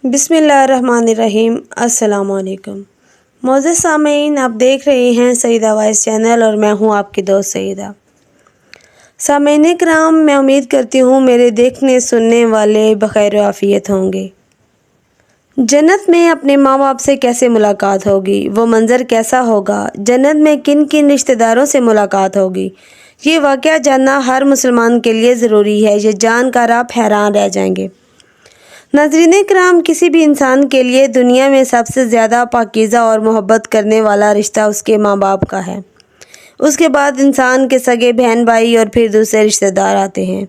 بسم اللہ الرحمن الرحیم۔ السلام علیکم معزز سامعین، آپ دیکھ رہے ہیں سعیدہ وائس چینل اور میں ہوں آپ کی دوست سعیدہ۔ سامعین کرام، میں امید کرتی ہوں میرے دیکھنے سننے والے بخیر و عافیت ہوں گے۔ جنت میں اپنے ماں باپ سے کیسے ملاقات ہوگی؟ وہ منظر کیسا ہوگا؟ جنت میں کن کن رشتہ داروں سے ملاقات ہوگی؟ یہ واقعہ جاننا ہر مسلمان کے لیے ضروری ہے۔ یہ جان کر آپ حیران رہ جائیں گے۔ ناظرین کرام، کسی بھی انسان کے لیے دنیا میں سب سے زیادہ پاکیزہ اور محبت کرنے والا رشتہ اس کے ماں باپ کا ہے۔ اس کے بعد انسان کے سگے بہن بھائی اور پھر دوسرے رشتہ دار آتے ہیں۔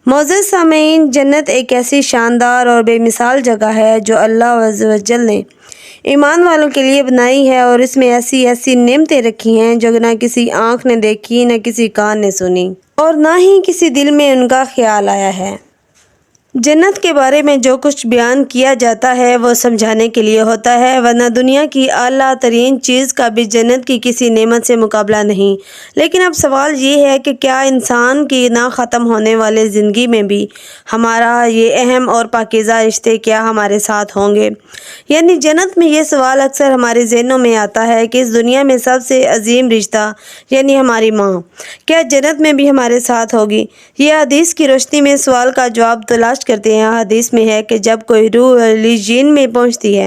معزز سامعین، جنت ایک ایسی شاندار اور بے مثال جگہ ہے جو اللہ عز و جل نے ایمان والوں کے لیے بنائی ہے، اور اس میں ایسی ایسی نعمتیں رکھی ہیں جو نہ کسی آنکھ نے دیکھی، نہ کسی کان نے سنی، اور نہ ہی کسی دل میں ان کا خیال آیا ہے۔ جنت کے بارے میں جو کچھ بیان کیا جاتا ہے وہ سمجھانے کے لیے ہوتا ہے، ورنہ دنیا کی اعلیٰ ترین چیز کا بھی جنت کی کسی نعمت سے مقابلہ نہیں۔ لیکن اب سوال یہ ہے کہ کیا انسان کی نہ ختم ہونے والی زندگی میں بھی ہمارا یہ اہم اور پاکیزہ رشتے کیا ہمارے ساتھ ہوں گے؟ یعنی جنت میں یہ سوال اکثر ہمارے ذہنوں میں آتا ہے کہ اس دنیا میں سب سے عظیم رشتہ یعنی ہماری ماں، کیا جنت میں بھی ہمارے ساتھ ہوگی؟ یہ حدیث کی روشنی میں سوال کا جواب تلاش کرتے ہیں۔ حدیث میں ہے کہ جب کوئی روح علیین میں پہنچتی ہے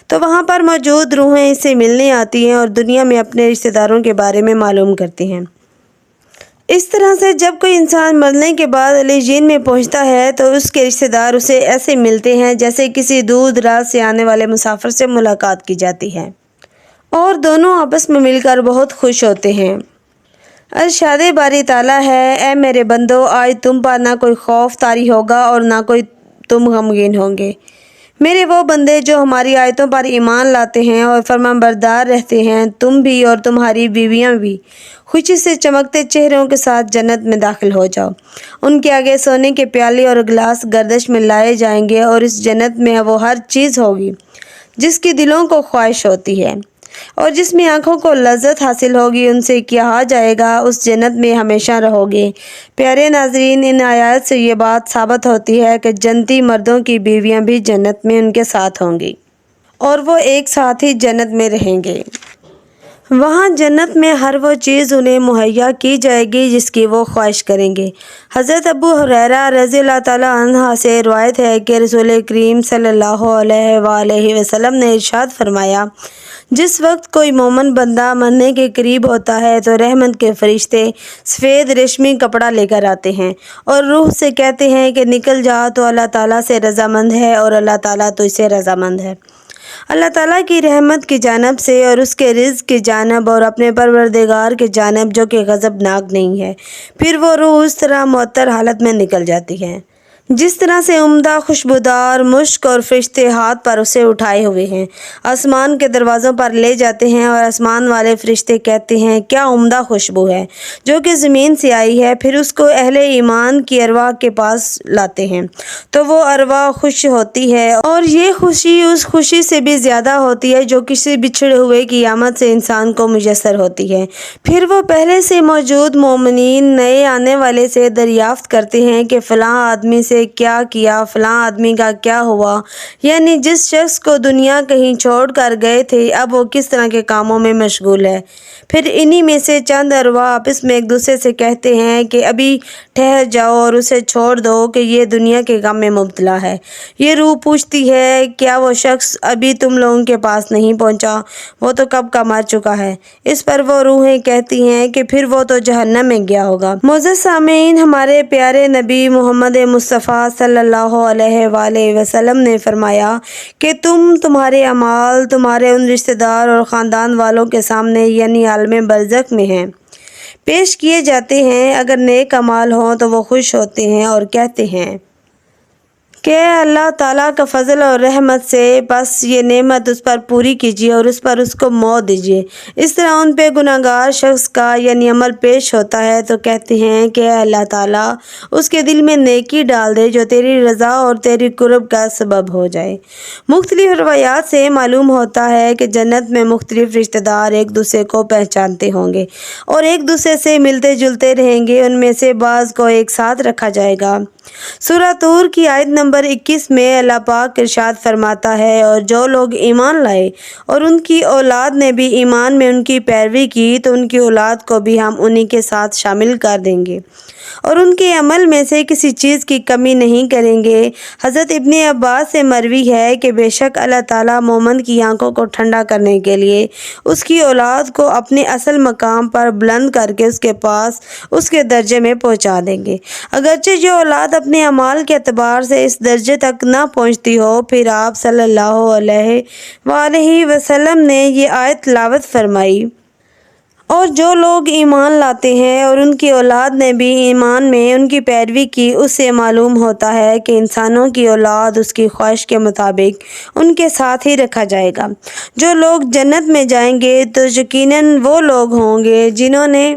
تو وہاں پر موجود روحیں اس سے ملنے آتی ہیں اور دنیا میں اپنے رشتہ داروں کے بارے میں معلوم کرتی ہیں۔ اس طرح سے جب کوئی انسان مرنے کے بعد علیین میں پہنچتا ہے تو اس کے رشتہ دار اسے ایسے ملتے ہیں جیسے کسی دور دراز سے آنے والے مسافر سے ملاقات کی جاتی ہے، اور دونوں آپس میں مل کر بہت خوش ہوتے ہیں۔ ارشاد باری تعالیٰ ہے، اے میرے بندو، آج تم پر نہ کوئی خوف طاری ہوگا اور نہ کوئی تم غمگین ہوں گے۔ میرے وہ بندے جو ہماری آیتوں پر ایمان لاتے ہیں اور فرمانبردار رہتے ہیں، تم بھی اور تمہاری بیویاں بھی خوشی سے چمکتے چہروں کے ساتھ جنت میں داخل ہو جاؤ۔ ان کے آگے سونے کے پیالے اور گلاس گردش میں لائے جائیں گے، اور اس جنت میں وہ ہر چیز ہوگی جس کی دلوں کو خواہش ہوتی ہے اور جس میں آنکھوں کو لذت حاصل ہوگی۔ ان سے کہا جائے گا، اس جنت میں ہمیشہ رہو گے۔ پیارے ناظرین، ان آیات سے یہ بات ثابت ہوتی ہے کہ جنتی مردوں کی بیویاں بھی جنت میں ان کے ساتھ ہوں گی اور وہ ایک ساتھ ہی جنت میں رہیں گے۔ وہاں جنت میں ہر وہ چیز انہیں مہیا کی جائے گی جس کی وہ خواہش کریں گے۔ حضرت ابو ہریرہ رضی اللہ تعالیٰ عنہ سے روایت ہے کہ رسول کریم صلی اللہ علیہ وآلہ وسلم نے ارشاد فرمایا، جس وقت کوئی مومن بندہ مرنے کے قریب ہوتا ہے تو رحمت کے فرشتے سفید ریشمی کپڑا لے کر آتے ہیں اور روح سے کہتے ہیں کہ نکل جا، تو اللہ تعالیٰ سے رضامند ہے اور اللہ تعالیٰ تجھ سے رضامند ہے، اللہ تعالیٰ کی رحمت کی جانب سے اور اس کے رزق کی جانب اور اپنے پروردگار کی جانب جو کہ غضبناک نہیں ہے۔ پھر وہ روح اس طرح معطر حالت میں نکل جاتی ہے جس طرح سے عمدہ خوشبودار مشک، اور فرشتے ہاتھ پر اسے اٹھائے ہوئے ہیں آسمان کے دروازوں پر لے جاتے ہیں، اور آسمان والے فرشتے کہتے ہیں، کیا عمدہ خوشبو ہے جو کہ زمین سے آئی ہے۔ پھر اس کو اہل ایمان کی ارواح کے پاس لاتے ہیں تو وہ ارواح خوش ہوتی ہے، اور یہ خوشی اس خوشی سے بھی زیادہ ہوتی ہے جو کسی بچھڑے ہوئے کی آمد سے انسان کو میسر ہوتی ہے۔ پھر وہ پہلے سے موجود مومنین نئے آنے والے سے دریافت کرتے ہیں کہ فلاں آدمی سے کیا کیا، فلاں آدمی کا کیا ہوا، یعنی جس شخص کو دنیا کہیں چھوڑ کر گئے تھے اب وہ کس طرح کے کاموں میں مشغول ہے۔ پھر انہی میں سے چند ارواح آپس میں ایک دوسرے سے کہتے ہیں کہ ابھی ٹھہر جاؤ اور اسے چھوڑ دو کہ یہ دنیا کے غم میں مبتلا ہے۔ یہ روح پوچھتی ہے، کیا وہ شخص ابھی تم لوگوں کے پاس نہیں پہنچا؟ وہ تو کب کا مر چکا ہے۔ اس پر وہ روحیں کہتی ہیں کہ پھر وہ تو جہنم میں گیا ہوگا۔ معزز سامعین، ہمارے پیارے نبی محمد مصطفیٰ صلی اللہ علیہ وآلہ وسلم نے فرمایا کہ تمہارے اعمال تمہارے ان رشتہ دار اور خاندان والوں کے سامنے یعنی عالم برزخ میں ہیں پیش کیے جاتے ہیں۔ اگر نیک اعمال ہوں تو وہ خوش ہوتے ہیں اور کہتے ہیں کہ اے اللہ تعالیٰ کا فضل اور رحمت سے بس یہ نعمت اس پر پوری کیجیے اور اس پر اس کو موت دیجیے۔ اس طرح ان پہ گناہگار شخص کا یعنی عمل پیش ہوتا ہے تو کہتے ہیں کہ اے اللہ تعالیٰ اس کے دل میں نیکی ڈال دے جو تیری رضا اور تیری قرب کا سبب ہو جائے۔ مختلف روایات سے معلوم ہوتا ہے کہ جنت میں مختلف رشتہ دار ایک دوسرے کو پہچانتے ہوں گے اور ایک دوسرے سے ملتے جلتے رہیں گے۔ ان میں سے بعض کو ایک ساتھ رکھا جائے گا۔ سورہ طور کی آیت نمبر نمبر 21 میں اللہ پاک ارشاد فرماتا ہے، اور جو لوگ ایمان لائے اور ان کی اولاد نے بھی ایمان میں ان کی پیروی کی تو ان کی اولاد کو بھی ہم انہی کے ساتھ شامل کر دیں گے اور ان کے عمل میں سے کسی چیز کی کمی نہیں کریں گے۔ حضرت ابن عباس سے مروی ہے کہ بے شک اللہ تعالیٰ مومن کی آنکھوں کو ٹھنڈا کرنے کے لیے اس کی اولاد کو اپنے اصل مقام پر بلند کر کے اس کے پاس اس کے درجے میں پہنچا دیں گے، اگرچہ جو اولاد اپنے اعمال کے اعتبار سے اس درجے تک نہ پہنچتی ہو۔ پھر آپ صلی اللہ علیہ وآلہ وسلم نے یہ آیت تلاوت فرمائی، اور جو لوگ ایمان لاتے ہیں اور ان کی اولاد نے بھی ایمان میں ان کی پیروی کی، اس سے معلوم ہوتا ہے کہ انسانوں کی اولاد اس کی خواہش کے مطابق ان کے ساتھ ہی رکھا جائے گا۔ جو لوگ جنت میں جائیں گے تو یقیناً وہ لوگ ہوں گے جنہوں نے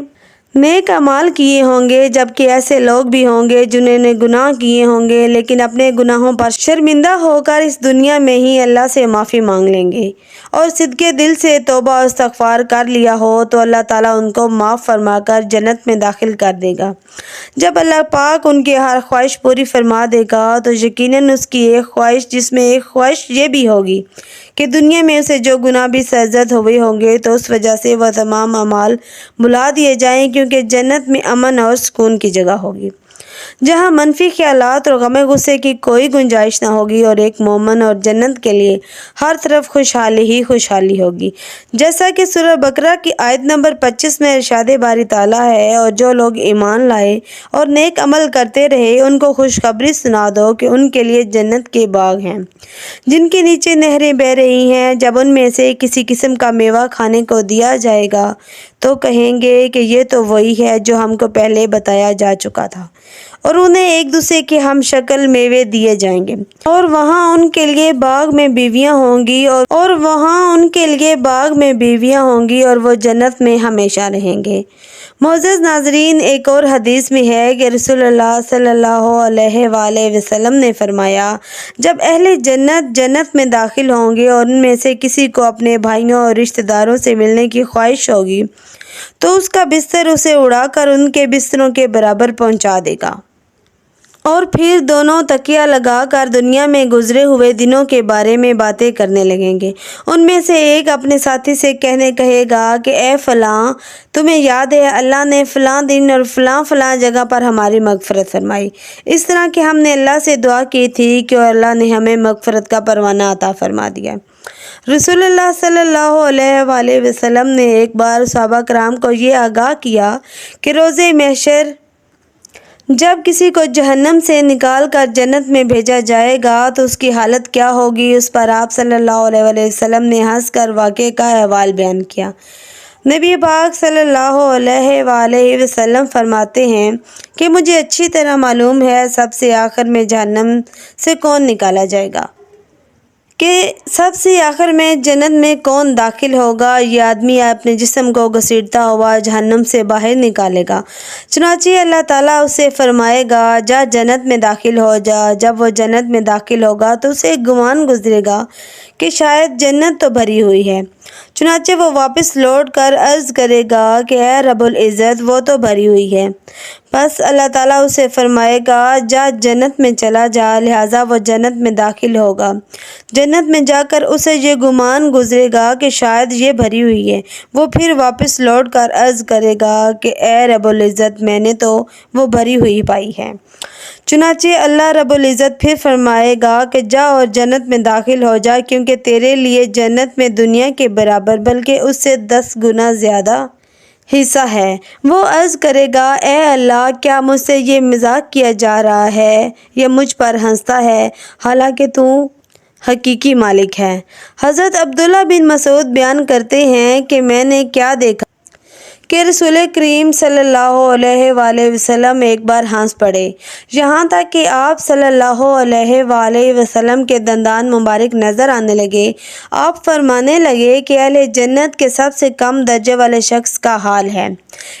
نیک اعمال کیے ہوں گے، جبکہ ایسے لوگ بھی ہوں گے جنہوں نے گناہ کیے ہوں گے لیکن اپنے گناہوں پر شرمندہ ہو کر اس دنیا میں ہی اللہ سے معافی مانگ لیں گے اور صدقے دل سے توبہ و استغفار کر لیا ہو تو اللہ تعالیٰ ان کو معاف فرما کر جنت میں داخل کر دے گا۔ جب اللہ پاک ان کی ہر خواہش پوری فرما دے گا تو یقیناً اس کی ایک خواہش، جس میں ایک خواہش یہ بھی ہوگی کہ دنیا میں اسے جو گناہ بھی سرزد ہوئے ہوں گے تو اس وجہ سے وہ تمام اعمال بھلا دیے جائیں، کیونکہ جنت میں امن اور سکون کی جگہ ہوگی جہاں منفی خیالات اور غم غصے کی کوئی گنجائش نہ ہوگی، اور ایک مومن اور جنت کے لیے ہر طرف خوشحالی ہی خوشحالی ہوگی، جیسا کہ سورہ بقرہ کی آیت نمبر 25 میں ارشاد باری تعالیٰ ہے، اور جو لوگ ایمان لائے اور نیک عمل کرتے رہے ان کو خوشخبری سنا دو کہ ان کے لیے جنت کے باغ ہیں جن کے نیچے نہریں بہہ رہی ہیں، جب ان میں سے کسی قسم کا میوہ کھانے کو دیا جائے گا تو کہیں گے کہ یہ تو وہی ہے جو ہم کو پہلے بتایا جا چکا تھا، اور انہیں ایک دوسرے کے ہم شکل میوے دیے جائیں گے، اور وہاں ان کے لیے باغ میں بیویاں ہوں گی اور وہاں ان کے لیے باغ میں بیویاں ہوں گی اور وہ جنت میں ہمیشہ رہیں گے۔ معزز ناظرین، ایک اور حدیث میں ہے کہ رسول اللہ صلی اللہ علیہ وآلہ وسلم نے فرمایا، جب اہل جنت جنت میں داخل ہوں گے اور ان میں سے کسی کو اپنے بھائیوں اور رشتہ داروں سے ملنے کی خواہش ہوگی تو اس کا بستر اسے اڑا کر ان کے بستروں کے برابر پہنچا دے گا، اور پھر دونوں تکیہ لگا کر دنیا میں گزرے ہوئے دنوں کے بارے میں باتیں کرنے لگیں گے۔ ان میں سے ایک اپنے ساتھی سے کہے گا کہ اے فلاں، تمہیں یاد ہے اللہ نے فلاں دن اور فلاں فلاں جگہ پر ہماری مغفرت فرمائی، اس طرح کہ ہم نے اللہ سے دعا کی تھی کہ اللہ نے ہمیں مغفرت کا پروانہ عطا فرما دیا۔ رسول اللہ صلی اللہ علیہ وآلہ وسلم نے ایک بار صحابہ کرام کو یہ آگاہ کیا کہ روز محشر جب کسی کو جہنم سے نکال کر جنت میں بھیجا جائے گا تو اس کی حالت کیا ہوگی۔ اس پر آپ صلی اللہ علیہ وسلم نے ہنس کر واقعے کا احوال بیان کیا۔ نبی پاک صلی اللہ علیہ وآلہ وسلم فرماتے ہیں کہ مجھے اچھی طرح معلوم ہے سب سے آخر میں جہنم سے کون نکالا جائے گا، کہ سب سے آخر میں جنت میں کون داخل ہوگا۔ یہ آدمی اپنے جسم کو گھسیٹتا ہوا جہنم سے باہر نکالے گا، چنانچہ اللہ تعالیٰ اسے فرمائے گا جا جنت میں داخل ہو جا۔ جب وہ جنت میں داخل ہوگا تو اسے گمان گزرے گا کہ شاید جنت تو بھری ہوئی ہے، چنانچہ وہ واپس لوٹ کر عرض کرے گا کہ اے رب العزت، وہ تو بھری ہوئی ہے۔ بس اللہ تعالیٰ اسے فرمائے گا جا جنت میں چلا جا، لہٰذا وہ جنت میں داخل ہوگا۔ جنت میں جا کر اسے یہ گمان گزرے گا کہ شاید یہ بھری ہوئی ہے، وہ پھر واپس لوٹ کر عرض کرے گا کہ اے رب العزت، میں نے تو وہ بھری ہوئی پائی ہے۔ چنانچہ اللہ رب العزت پھر فرمائے گا کہ جا اور جنت میں داخل ہو جا، کیونکہ تیرے لیے جنت میں دنیا کے برابر بلکہ اس سے 10 گنا زیادہ حصہ ہے۔ وہ عرض کرے گا اے اللہ، کیا مجھ سے یہ مذاق کیا جا رہا ہے یا مجھ پر ہنستا ہے، حالانکہ تو حقیقی مالک ہے۔ حضرت عبداللہ بن مسعود بیان کرتے ہیں کہ میں نے کیا دیکھا کہ رسول کریم صلی اللہ علیہ وآلہ وسلم ایک بار ہنس پڑے، یہاں تک کہ آپ صلی اللہ علیہ وآلہ وسلم کے دندان مبارک نظر آنے لگے۔ آپ فرمانے لگے کہ اہل جنت کے سب سے کم درجے والے شخص کا حال ہے۔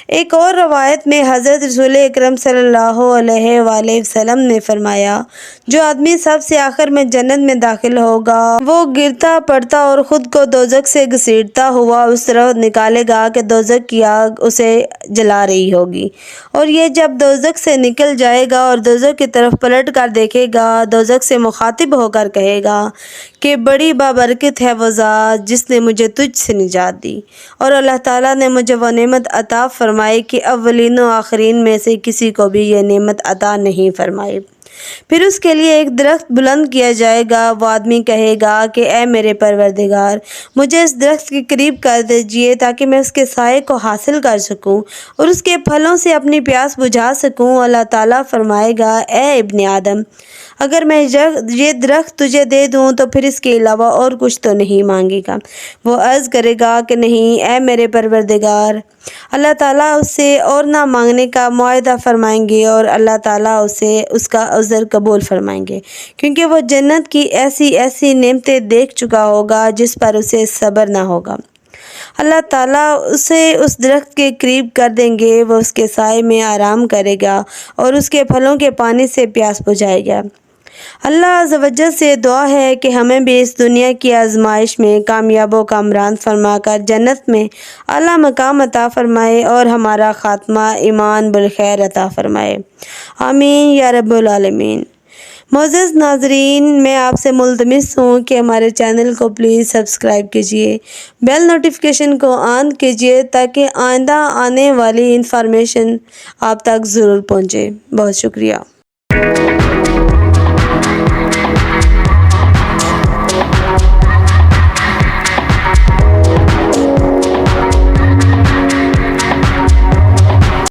ایک اور روایت میں حضرت رسول اکرم صلی اللہ علیہ وآلہ وسلم نے فرمایا، جو آدمی سب سے آخر میں جنت میں داخل ہوگا وہ گرتا پڑتا اور خود کو دوزخ سے گھسیٹتا ہوا اس طرف نکالے گا کہ دوزخ کی آگ اسے جلا رہی ہوگی، اور یہ جب دوزخ سے نکل جائے گا اور دوزخ کی طرف پلٹ کر دیکھے گا، دوزخ سے مخاطب ہو کر کہے گا کہ بڑی بابرکت ہے وہ ذات جس نے مجھے تجھ سے نجات دی، اور اللہ تعالیٰ نے مجھے وہ نعمت عطا فرمائی کہ اولین و آخرین میں سے کسی کو بھی یہ نعمت عطا نہیں فرمائی۔ پھر اس کے لیے ایک درخت بلند کیا جائے گا، وہ آدمی کہے گا کہ اے میرے پروردگار، مجھے اس درخت کے قریب کر دیجئے تاکہ میں اس کے سائے کو حاصل کر سکوں اور اس کے پھلوں سے اپنی پیاس بجھا سکوں۔ اللہ تعالیٰ فرمائے گا اے ابن آدم، اگر میں یہ درخت تجھے دے دوں تو پھر اس کے علاوہ اور کچھ تو نہیں مانگے گا؟ وہ عرض کرے گا کہ نہیں اے میرے پروردگار۔ اللہ تعالیٰ اس سے اور نہ مانگنے کا معاہدہ فرمائیں گے اور اللہ تعالیٰ اسے اس کا عذر قبول فرمائیں گے، کیونکہ وہ جنت کی ایسی ایسی نعمتیں دیکھ چکا ہوگا جس پر اسے صبر نہ ہوگا۔ اللہ تعالیٰ اسے اس درخت کے قریب کر دیں گے، وہ اس کے سائے میں آرام کرے گا اور اس کے پھلوں کے پانی سے پیاس بجھائے گا۔ اللہ عز و جل سے دعا ہے کہ ہمیں بھی اس دنیا کی آزمائش میں کامیاب و کامران فرما کر جنت میں اعلیٰ مقام عطا فرمائے اور ہمارا خاتمہ ایمان بالخیر عطا فرمائے، آمین یا رب العالمین۔ معزز ناظرین، میں آپ سے ملتمس ہوں کہ ہمارے چینل کو پلیز سبسکرائب کیجئے، بیل نوٹیفیکیشن کو آن کیجئے تاکہ آئندہ آنے والی انفارمیشن آپ تک ضرور پہنچے۔ بہت شکریہ۔